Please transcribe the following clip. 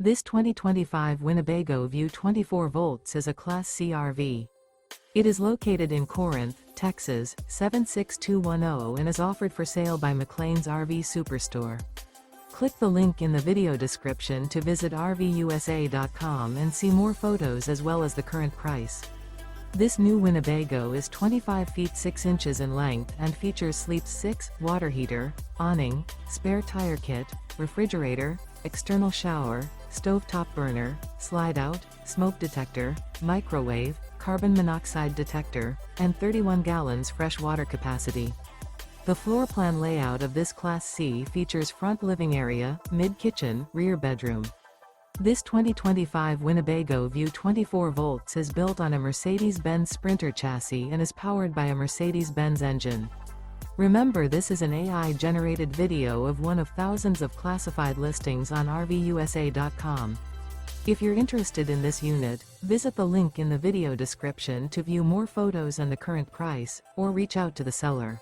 This 2025 Winnebago View 24 volts is a Class C RV. It is located in Corinth, Texas, 76210 and is offered for sale by McClain's RV Superstore. Click the link in the video description to visit RVUSA.com and see more photos as well as the current price. This new Winnebago is 25 feet 6 inches in length and features Sleep 6, water heater, awning, spare tire kit, refrigerator, external shower, stovetop burner, slide-out, smoke detector, microwave, carbon monoxide detector, and 31 gallons fresh water capacity. The floor plan layout of this Class C features front living area, mid-kitchen, rear bedroom. This 2025 Winnebago View 24 volts is built on a Mercedes-Benz Sprinter chassis and is powered by a Mercedes-Benz engine. Remember, this is an AI-generated video of one of thousands of classified listings on RVUSA.com. If you're interested in this unit, visit the link in the video description to view more photos and the current price, or reach out to the seller.